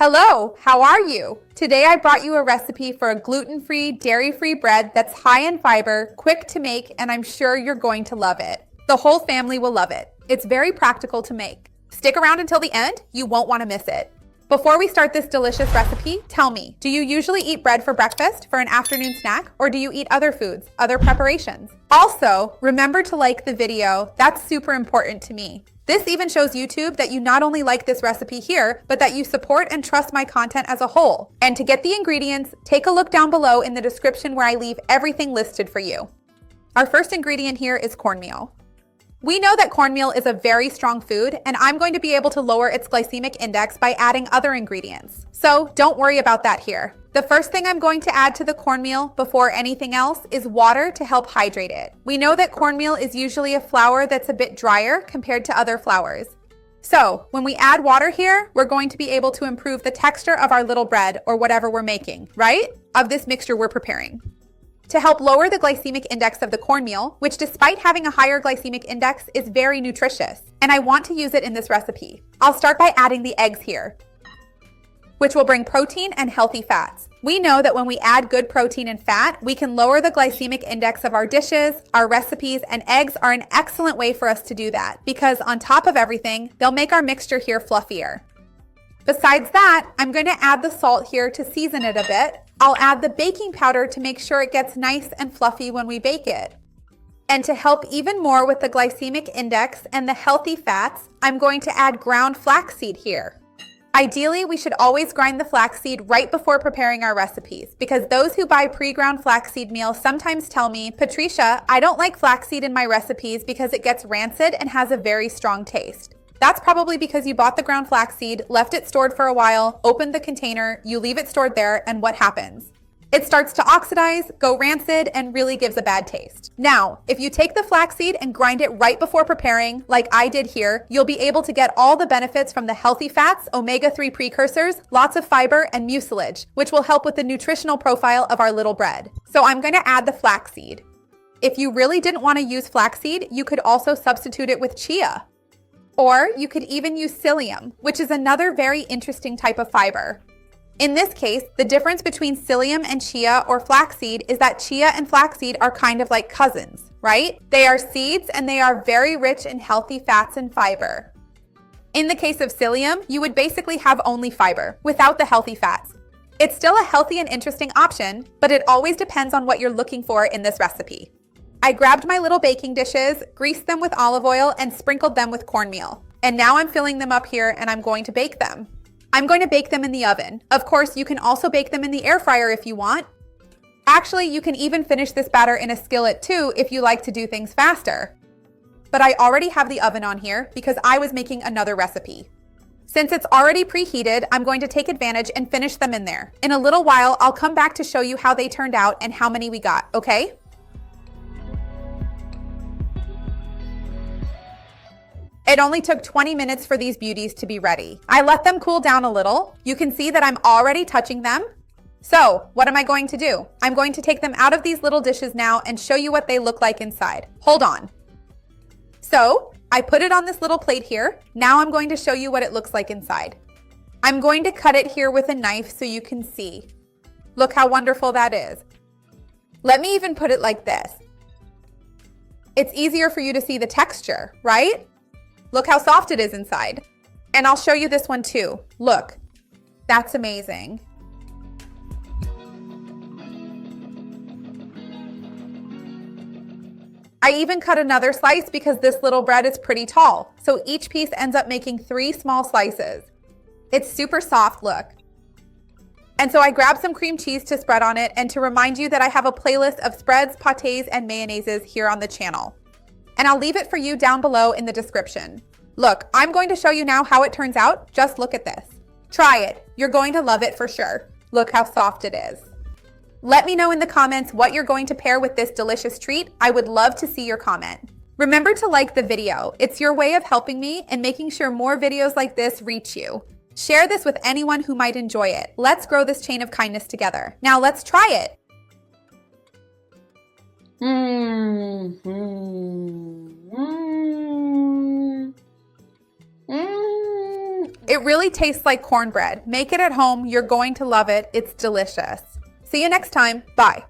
Hello, how are you? Today I brought you a recipe for a gluten-free, dairy-free bread that's high in fiber, quick to make, and I'm sure you're going to love it. The whole family will love it. It's very practical to make. Stick around until the end, you won't want to miss it. Before we start this delicious recipe, tell me, do you usually eat bread for breakfast, for an afternoon snack, or do you eat other foods, other preparations? Also, remember to like the video. That's super important to me. This even shows YouTube that you not only like this recipe here, but that you support and trust my content as a whole. And to get the ingredients, take a look down below in the description where I leave everything listed for you. Our first ingredient here is cornmeal. We know that cornmeal is a very strong food, and I'm going to be able to lower its glycemic index by adding other ingredients. So don't worry about that here. The first thing I'm going to add to the cornmeal before anything else is water to help hydrate it. We know that cornmeal is usually a flour that's a bit drier compared to other flours. So when we add water here, we're going to be able to improve the texture of our little bread or whatever we're making, right? Of this mixture we're preparing. To help lower the glycemic index of the cornmeal, which despite having a higher glycemic index is very nutritious, and I want to use it in this recipe. I'll start by adding the eggs here, which will bring protein and healthy fats. We know that when we add good protein and fat, we can lower the glycemic index of our dishes, our recipes, and eggs are an excellent way for us to do that because on top of everything, they'll make our mixture here fluffier. Besides that, I'm going to add the salt here to season it a bit. I'll add the baking powder to make sure it gets nice and fluffy when we bake it. And to help even more with the glycemic index and the healthy fats, I'm going to add ground flaxseed here. Ideally, we should always grind the flaxseed right before preparing our recipes because those who buy pre-ground flaxseed meal sometimes tell me, Patricia, I don't like flaxseed in my recipes because it gets rancid and has a very strong taste. That's probably because you bought the ground flaxseed, left it stored for a while, opened the container, you leave it stored there, and what happens? It starts to oxidize, go rancid, and really gives a bad taste. Now, if you take the flaxseed and grind it right before preparing, like I did here, you'll be able to get all the benefits from the healthy fats, omega-3 precursors, lots of fiber, and mucilage, which will help with the nutritional profile of our little bread. So I'm going to add the flaxseed. If you really didn't want to use flaxseed, you could also substitute it with chia. Or you could even use psyllium, which is another very interesting type of fiber. In this case, the difference between psyllium and chia or flaxseed is that chia and flaxseed are kind of like cousins, right? They are seeds and they are very rich in healthy fats and fiber. In the case of psyllium, you would basically have only fiber without the healthy fats. It's still a healthy and interesting option, but it always depends on what you're looking for in this recipe. I grabbed my little baking dishes, greased them with olive oil, and sprinkled them with cornmeal. And now I'm filling them up here and I'm going to bake them. I'm going to bake them in the oven. Of course, you can also bake them in the air fryer if you want. Actually, you can even finish this batter in a skillet too if you like to do things faster. But I already have the oven on here because I was making another recipe. Since it's already preheated, I'm going to take advantage and finish them in there. In a little while, I'll come back to show you how they turned out and how many we got, okay? It only took 20 minutes for these beauties to be ready. I let them cool down a little. You can see that I'm already touching them. So what am I going to do? I'm going to take them out of these little dishes now and show you what they look like inside. Hold on. So I put it on this little plate here. Now I'm going to show you what it looks like inside. I'm going to cut it here with a knife so you can see. Look how wonderful that is. Let me even put it like this. It's easier for you to see the texture, right? Look how soft it is inside. And I'll show you this one too. Look, that's amazing. I even cut another slice because this little bread is pretty tall. So each piece ends up making 3 small slices. It's super soft, look. And so I grabbed some cream cheese to spread on it and to remind you that I have a playlist of spreads, pâtés, and mayonnaises here on the channel. And I'll leave it for you down below in the description. Look, I'm going to show you now how it turns out. Just look at this. Try it. You're going to love it for sure. Look how soft it is. Let me know in the comments what you're going to pair with this delicious treat. I would love to see your comment. Remember to like the video. It's your way of helping me and making sure more videos like this reach you. Share this with anyone who might enjoy it. Let's grow this chain of kindness together. Now let's try it. It really tastes like cornbread. Make it at home. You're going to love it. It's delicious. See you next time. Bye.